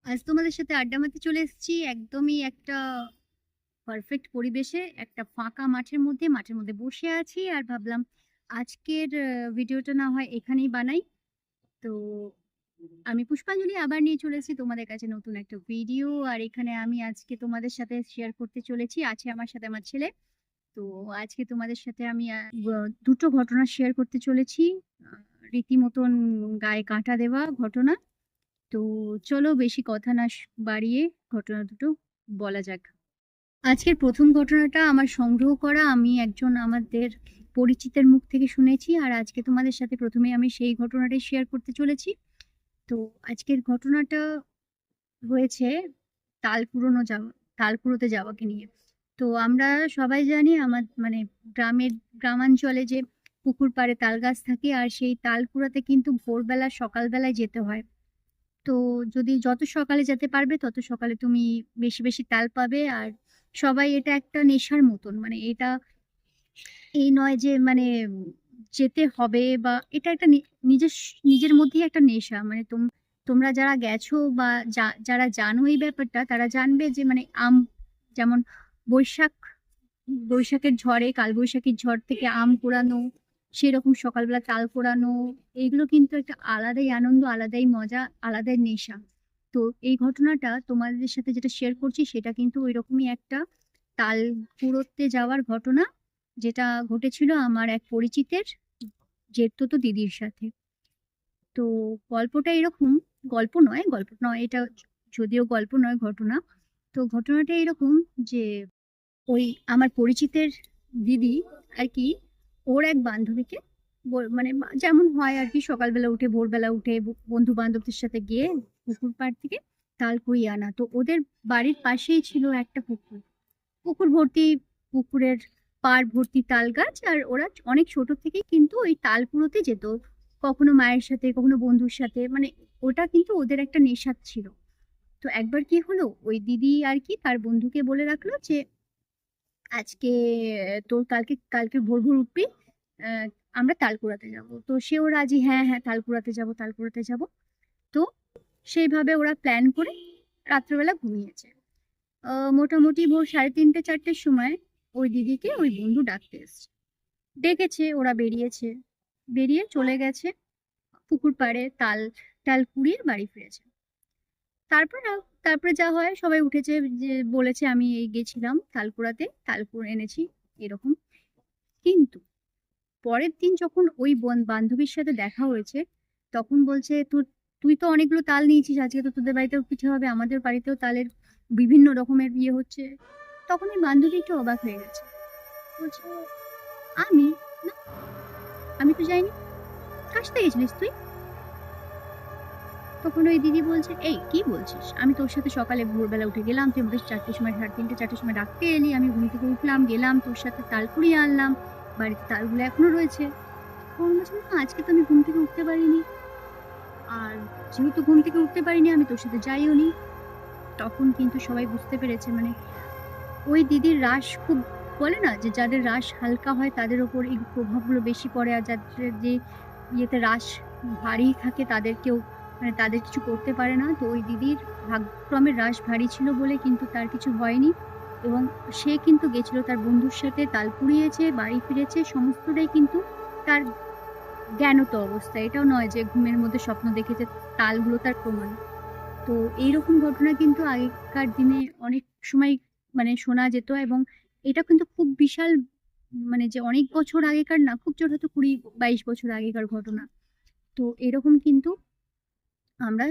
আজ তোমাদের সাথে আড্ডা মারতে চলে এসেছি একদমই একটা পারফেক্ট পরিবেশে, একটা ফাঁকা মাঠের মধ্যে বসে আছি আর ভাবলাম আজকের ভিডিওটা না হয় এখানেই বানাই। তো আমি পুষ্পাঞ্জলি আবার নিয়ে চলেছি তোমাদের কাছে নতুন একটা ভিডিও। আর এখানে আমি আজকে তোমাদের সাথে শেয়ার করতে চলেছি, আছে আমার সাথে আমার ছেলে। তো আজকে তোমাদের সাথে আমি দুটো ঘটনা শেয়ার করতে চলেছি, আহ, রীতিমতন গায়ে কাঁটা দেওয়া ঘটনা। তো চলো বেশি কথা না বাড়িয়ে ঘটনা দুটো বলা যাক। আজকের প্রথম ঘটনাটা আমার সংগ্রহ করা, আমি একজন আমাদের পরিচিতের মুখ থেকে শুনেছি, আর আজকে তোমাদের সাথে প্রথমে আমি সেই ঘটনাটাই শেয়ার করতে চলেছি। তো আজকের ঘটনাটা হয়েছে যাওয়া তালপুরোতে যাওয়াকে নিয়ে। তো আমরা সবাই জানি আমার মানে গ্রামাঞ্চলে যে পুকুর পাড়ে তাল গাছ থাকে, আর সেই তাল কুড়াতে কিন্তু ভোরবেলা সকালবেলায় যেতে হয়। তো যদি যত সকালে যেতে পারবে তত সকালে তুমি বেশি বেশি তাল পাবে। আর সবাই এটা একটা নেশার মতন, মানে এটা এই নয় যে যেতে হবে, বা এটা একটা নিজের নিজের মধ্যেই একটা নেশা। মানে তোমরা যারা গেছো বা যারা জানো এই ব্যাপারটা, তারা জানবে যে যেমন বৈশাখ বৈশাখের ঝড়ে, কালবৈশাখীর ঝড় থেকে আম কুড়ানো, সেরকম সকালবেলা তাল কুড়ানো, এইগুলো কিন্তু একটা আলাদাই আনন্দ, আলাদাই মজা, আলাদাই নেশা। তো এই ঘটনাটা তোমাদের সাথে যেটা শেয়ার করছি সেটা কিন্তু ওইরকমই একটা তাল কুড়োতে যাওয়ার ঘটনা, যেটা ঘটেছিল আমার এক পরিচিতের জেঠতুতো দিদির সাথে। তো গল্পটা এরকম, গল্প নয় এটা, যদিও গল্প নয়, ঘটনা। তো ঘটনাটা এরকম যে ওই আমার পরিচিতের দিদি আর কি, ওর এক বান্ধবীকে যেমন হয় আর কি, সকালবেলা উঠে ভোরবেলা উঠে বন্ধু বান্ধবদের সাথে গিয়ে পুকুর পাড় থেকে তাল কুড়িয়ে আনা। তো ওদের বাড়ির পাশেই ছিল একটা পুকুর, পুকুর ভর্তি, পুকুরের পাড় ভর্তি তাল গাছ। আর ওরা অনেক ছোট থেকেই কিন্তু ওই তাল কুড়োতে যেত, কখনো মায়ের সাথে কখনো বন্ধুর সাথে, মানে ওটা কিন্তু ওদের একটা নেশা ছিল। তো একবার কি হলো, ওই দিদি আর কি তার বন্ধুকে বলে রাখলো যে আজকে তোর কালকে কালকে ভোর ভোর উঠবি, আহ, আমরা তাল কুড়াতে যাব। তো সেও রাজি, হ্যাঁ হ্যাঁ তাল কুড়াতে যাব, তাল কুড়াতে যাব। তো সেইভাবে ওরা প্ল্যান করে রাত্রেবেলা ঘুমিয়েছে। মোটামুটি ভোর 3:30-4টের সময় ওই দিদিকে ওই বন্ধু ডাকতে এসছে, ডেকেছে, ওরা বেরিয়েছে, বেরিয়ে চলে গেছে পুকুর পাড়ে তাল টাল কুড়িয়ে বাড়ি ফিরেছে। তারপর তারপরে যা হয়, সবাই উঠেছে, যে বলেছে আমি এই গেছিলাম তাল কুড়াতে, তাল কুড়ে এনেছি, এরকম। কিন্তু পরের দিন যখন ওই বান্ধবীর সাথে দেখা হয়েছে, তখন বলছে তুই তো অনেকগুলো তাল নিয়েছিস, আজকে তো তোদের বাড়িতেও পিঠে হবে, আমাদের বাড়িতেও তালের বিভিন্ন রকমের বিয়ে হচ্ছে। তখন ওই বান্ধবী একটু অবাক হয়ে গেছে, বলছে আমি, না, আমি তো যাইনি, কার সাথে গেছিলিস তুই? তখন ওই দিদি বলছে, এই কি বলছিস, আমি তোর সাথে সকালে ভোরবেলা উঠে গেলাম, তুই আমাকে 4টের সময়, 3:30 4টের সময় ডাকতে এলি, আমি ঘুম থেকে উঠলাম, গেলাম তোর সাথে তাল কুড়িয়ে আনলাম, বাড়িতে তালগুলো এখনো রয়েছে। তখন বলছে, না আজকে তো আমি ঘুম থেকে উঠতে পারিনি, আর যেহেতু ঘুম থেকে উঠতে পারিনি আমি তোর সাথে যাইও নি। তখন কিন্তু সবাই বুঝতে পেরেছে, মানে ওই দিদির রাশ খুব, বলে না যে যাদের রাশ হালকা হয় তাদের ওপর এই প্রভাবগুলো বেশি পড়ে, আর যাদের যে ইয়েতে রাশ ভারী থাকে তাদের কেউ, মানে তাদের কিছু করতে পারে না। তো ওই দিদির ভাগ্যক্রমে রাশ ভারী ছিল বলে কিন্তু তার কিছু হয়নি, এবং সে কিন্তু গেছিল তার বন্ধুর সাথে, তাল কুড়িয়েছে, বাড়ি ফিরেছে, সমস্তটাই কিন্তু তার জ্ঞানত অবস্থা, এটাও নয় যে ঘুমের মধ্যে স্বপ্ন দেখেছে, তালগুলো তার প্রমাণ। তো এইরকম ঘটনা কিন্তু আগেকার দিনে অনেক সময় শোনা যেত, এবং এটা কিন্তু খুব বিশাল, মানে যে অনেক বছর আগেকার না, খুব জোর হয়তো 20-22 বছর আগেকার ঘটনা। তো এরকম কিন্তু আমরা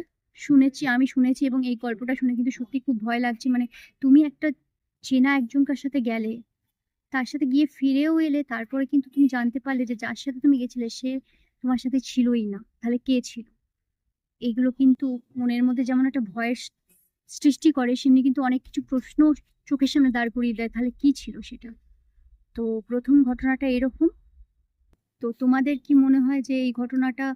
আমি শুনেছি, এবং এই গল্পটা শুনে কিন্তু সত্যি খুব ভয় লাগছে। মানে তুমি একটা চেনা একজনকার সাথে গেলে, তার সাথে গিয়ে ফিরেও এলে, তারপরে কিন্তু তুমি জানতে পারলে যে যার সাথে তুমি গেছিলে সে তোমার সাথে ছিলই না, তাহলে কে ছিল? এগুলো কিন্তু মনের মধ্যে যেমন একটা ভয়ের সৃষ্টি করে, সেমনি কিন্তু অনেক কিছু প্রশ্ন চোখের সামনে দাঁড় করিয়ে দেয়, তাহলে কি ছিল সেটা। তো প্রথম ঘটনাটা এরকম। তো তোমাদের কি মনে হয় যে এই ঘটনাটা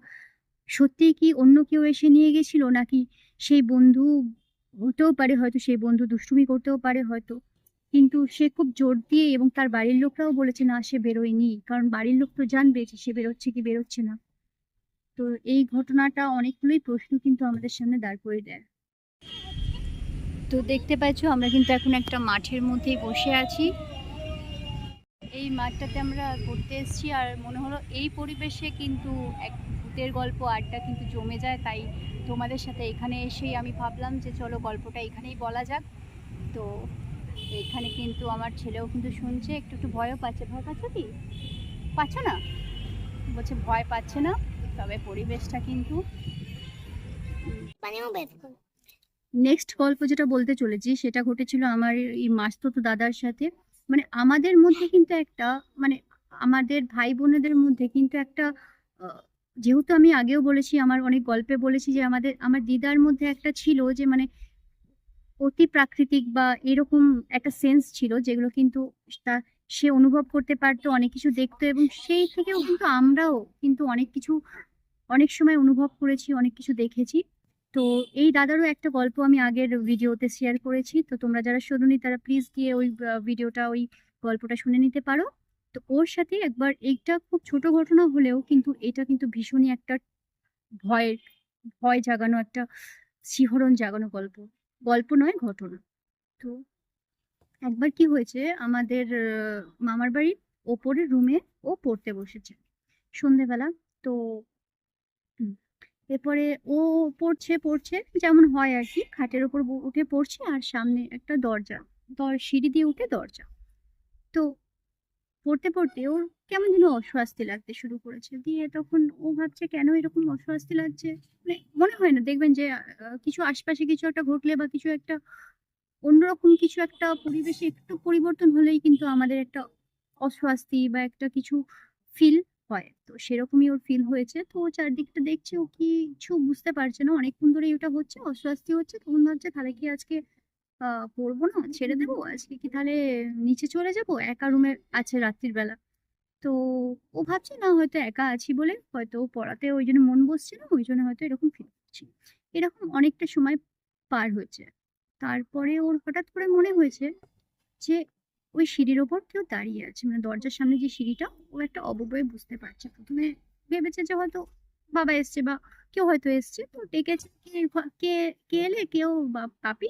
সত্যিই কি অন্য কেউ এসে নিয়ে গেছিল, নাকি সেই বন্ধু, হতেও পারে হয়তো সেই বন্ধু দুষ্টুমি করতেও পারে হয়তো, কিন্তু সে খুব জোর দিয়ে, এবং তার বাড়ির লোকরাও বলেছে না সে বেরোয়নি, কারণ বাড়ির লোক তো জানবে যে সে বেরোচ্ছে কি বেরোচ্ছে না। তো এই ঘটনাটা অনেকগুলোই প্রশ্ন কিন্তু আমাদের সামনে দাঁড় করিয়ে দেয়। তো দেখতে পাচ্ছ আমরা কিন্তু এখন একটা মাঠের মধ্যেই বসে আছি। এই মাঠটাতে আমরা ঘুরতে এসেছি আর মনে হলো এই পরিবেশে কিন্তু এক ভূতের গল্প আড্ডা কিন্তু জমে যায়, তাই তোমাদের সাথে এখানে এসেই আমি ভাবলাম যে চলো গল্পটা এখানেই বলা যাক। তো এখানে কিন্তু আমার ছেলেও কিন্তু শুনছে, একটু একটু ভয়ও পাচ্ছে। ভয় পাচ্ছ কি? পাচ্ছ না? বলছে ভয় পাচ্ছে না, তবে পরিবেশটা কিন্তু নেক্সট গল্প যেটা বলতে চলেছি সেটা ঘটেছিল আমার এই মাসতুতো দাদার সাথে। মানে আমাদের মধ্যে কিন্তু একটা, মানে আমাদের ভাই বোনেদের মধ্যে কিন্তু একটা যেহেতু আমি আগেও বলেছি, আমার অনেক গল্পে বলেছি যে আমার দিদার মধ্যে একটা ছিল যে মানে অতি প্রাকৃতিক বা এরকম একটা সেন্স ছিল যেগুলো কিন্তু তা সে অনুভব করতে পারতো, অনেক কিছু দেখতো, এবং সেই থেকেও কিন্তু আমরাও কিন্তু অনেক কিছু অনেক সময় অনুভব করেছি, অনেক কিছু দেখেছি। তো এই দাদারও একটা গল্প আমি আগের ভিডিওতে শেয়ার করেছি, তো তোমরা যারা শোনোনি তারা প্লিজ গিয়ে ওই ভিডিওটা, ওই গল্পটা শুনে নিতে পারো। তো ওর সাথে একবার, এইটা খুব ছোট ঘটনা হলেও কিন্তু এটা কিন্তু ভীষণই একটা ভয়ের, ভয় জাগানো একটা, শিহরণ জাগানো গল্প। গল্প নয়, ঘটনা। তো একবার কি হয়েছে, আমাদের মামার বাড়ির ওপরের রুমে ও পড়তে বসেছে সন্ধেবেলা। তো এরপরে ও পড়ছে পড়ছে যেমন হয় আর কি, খাটের উপর উঠে পড়ছে আর সামনে একটা দরজা, সিঁড়ি দিয়ে উঠে দরজা। তো পড়তে পড়তে ওর কেমন যেন অস্বস্তি লাগতে শুরু করেছে, দিয়ে তখন ও ভাবছে কেন এরকম অস্বস্তি লাগছে। মানে মনে হয় না, দেখবেন যে কিছু আশপাশে কিছু একটা ঘটলে বা কিছু একটা অন্যরকম কিছু একটা পরিবেশে একটু পরিবর্তন হলেই কিন্তু আমাদের একটা অস্বস্তি বা একটা কিছু ফিল হয়। তো সেরকমই ওর ফিল হয়েছে। তো ও চারদিকটা দেখছে, ও কিছু বুঝতে পারছে না, অনেকক্ষণ ধরে এটা হচ্ছে, অস্বস্তি হচ্ছে। তখন ভাবছে তাহলে কি আজকে পড়বো না, ছেড়ে দেবো, আজকে কি তাহলে নিচে চলে যাব, একা রুমে আছে রাত্রির বেলা। তো ও ভাবছে না, হয়তো একা আছি বলে হয়তো ও পড়াতে ওই জন্য মন বসছে না, ওই জন্য হয়তো এরকম ফিল করছি। এরকম অনেকটা সময় পার হয়েছে। তারপরে ওর হঠাৎ করে মনে হয়েছে যে ওই সিঁড়ির ওপর কেউ দাঁড়িয়ে আছে, মানে দরজার সামনে যে সিঁড়িটা, ও একটা অবশ্যই বুঝতে পারছে। প্রথমে ভেবেছে যে হয়তো বাবা এসছে বা কেউ হয়তো এসছে, তো ডেকেছে, কে কে এলে, কেউ বা পাপি,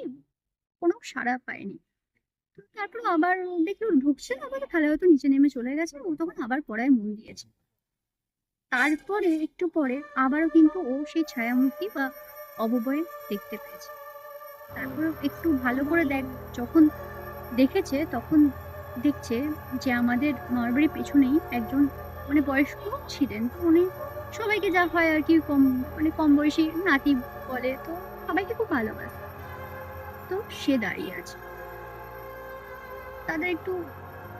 কোনো সাড়া পায়নি। তো তারপর আবার দেখি ও ঢুকছে না, বলে তাহলে হয়তো নিচে নেমে চলে গেছে, ও তখন আবার পড়ায় মন দিয়েছে। তারপরে একটু পরে আবারও কিন্তু ও সেই ছায়ামূর্তি বা অবয়ব দেখতে পেয়েছে। তারপর একটু ভালো করে যখন দেখেছে, তখন দেখছে যে আমাদের মামার বাড়ির পেছনেই একজন মানে বয়স্ক ছিলেন। তো উনি সবাইকে যা হয় আর কি, কম মানে কম বয়সী নাতি বলে, তো সবাইকে খুব ভালোবাসে। তো সে দাঁড়িয়ে আছে। তাদের একটু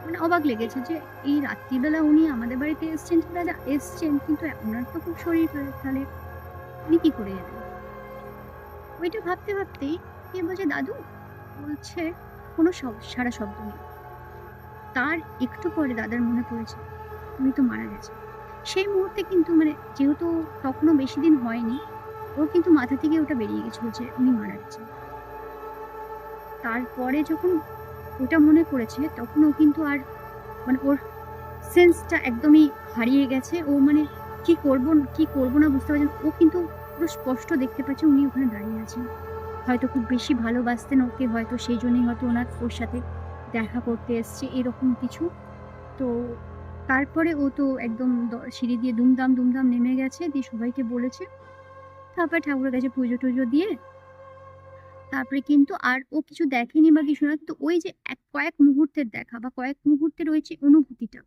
মানে অবাক লেগেছে যে এই রাত্রিবেলা উনি আমাদের বাড়িতে এসছেন, দাদা এসছেন, কিন্তু ওনার তো খুব শরীর খারাপ, তাহলে উনি কি করে এলেন। ওইটা ভাবতে ভাবতেই কে বলছে দাদু, বলছে কোনো সারা শব্দ নেই। তার একটু পরে দাদার মনে পড়েছে উনি তো মারা গেছে। সেই মুহূর্তে কিন্তু মানে যেহেতু তখনও বেশি দিন হয়নি, ওর কিন্তু মাথা থেকে ওটা বেরিয়ে গেছিল যে উনি মারা গেছেন। তারপরে যখন ওটা মনে পড়েছে, তখন ও কিন্তু আর মানে ওর সেন্সটা একদমই হারিয়ে গেছে। ও মানে কি করব কি করব না বুঝতে পারছেন। ও কিন্তু পুরো স্পষ্ট দেখতে পাচ্ছে উনি ওখানে দাঁড়িয়ে আছেন। হয়তো খুব বেশি ভালোবাসতেন ওকে, হয়তো সেই জন্যই হয়তো ওর সাথে দেখা করতে এসছে, এরকম কিছু। তো তারপরে ও তো একদম সিঁড়ি দিয়ে দুমদাম দুমদাম নেমে গেছে, দিয়ে সবাইকে বলেছে। তারপরে ঠাকুরের কাছে পুজো টুজো দিয়ে তারপরে কিন্তু আর ও কিছু দেখেনি বা কিছু না, তো ওই যে কয়েক মুহূর্তের দেখা বা কয়েক মুহূর্তের ওই যে অনুভূতিটা,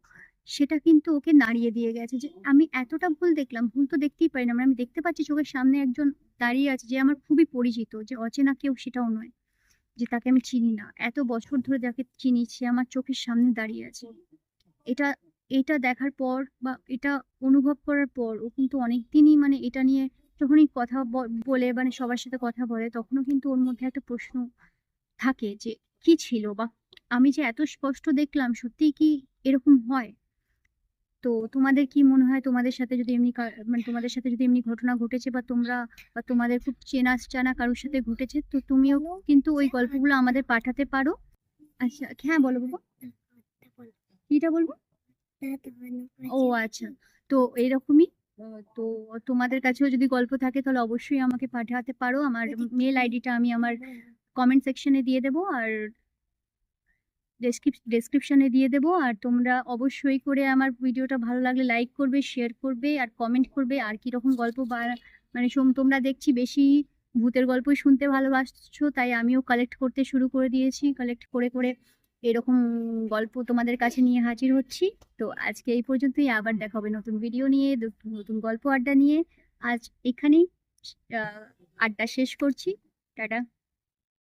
সেটা কিন্তু ওকে নাড়িয়ে দিয়ে গেছে যে আমি এতটা ভুল দেখলাম, ভুল তো দেখতেই পারি না, মানে আমি দেখতে পাচ্ছি চোখের সামনে একজন দাঁড়িয়ে আছে যে আমার খুবই পরিচিত, যে অচেনা কেউ সেটাও নয়, যে তাকে আমি চিনি না, এত বছর ধরে যাকে চিনি সে আমার চোখের সামনে দাঁড়িয়ে আছে। এটা এটা দেখার পর বা এটা অনুভব করার পর ও কিন্তু অনেকদিনই মানে এটা নিয়ে যখনই কথা বলে, মানে সবার সাথে কথা বলে, তখনও কিন্তু ওর মধ্যে একটা প্রশ্ন থাকে যে কি ছিল, বা আমি যে এত স্পষ্ট দেখলাম সত্যিই কি এরকম হয়। তো তোমাদের কি মনে হয়, তোমাদের সাথে যদি এমনি মানে তোমাদের সাথে যদি এমনি ঘটনা ঘটেছে, বা তোমরা বা তোমাদের খুব চেনা জানা কারোর সাথে ঘটেছে, তো তুমিও কিন্তু ওই গল্পগুলো আমাদের পাঠাতে পারো। আচ্ছা, হ্যাঁ বলো বাবা। কিটা বলবো? ও আচ্ছা। তো এরকমই তো তোমাদের কাছেও যদি গল্প থাকে তাহলে অবশ্যই আমাকে পাঠাতে পারো। আমার মেল আইডিটা আমি আমার কমেন্ট সেকশনে দিয়ে দেবো আর ডেসক্রিপশনে দিয়ে দেবো। আর তোমরা অবশ্যই করে আমার ভিডিওটা ভালো লাগলে লাইক করবে, শেয়ার করবে আর কমেন্ট করবে আর কি রকম গল্প বা মানে তোমরা দেখছি বেশি ভূতের গল্পই শুনতে ভালোবাসছো, তাই আমিও কালেক্ট করতে শুরু করে দিয়েছি। কালেক্ট করে করে এরকম গল্প তোমাদের কাছে নিয়ে হাজির হচ্ছি। তো আজকে এই পর্যন্তই, আবার দেখা হবে নতুন ভিডিও নিয়ে, নতুন গল্প আড্ডা নিয়ে। আজ এখানেই আড্ডা শেষ করছি। টাটা।